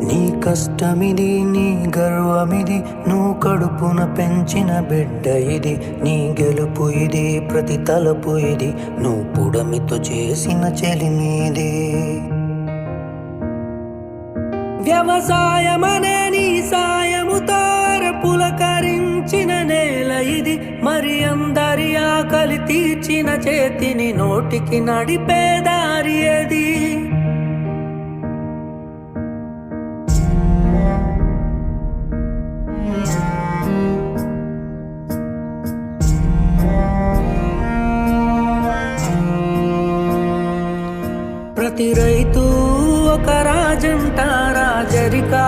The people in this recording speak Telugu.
నీ కష్టమిది, నీ గర్వమిది, నువ్వు కడుపున పెంచిన బిడ్డ ఇది. నీ గెలుపు ఇది, ప్రతి తలపు ఇది, నువ్వు పుడమితో చేసిన చెలిమీది. వ్యవసాయమనే నీ సాయముతో పులకరించిన నేల ఇది. మరి అందరి ఆకలి తీర్చిన చేతిని నోటికి నడిపే దారి అది. ప్రతి రైతు ఒక రాజంట, రాజరికా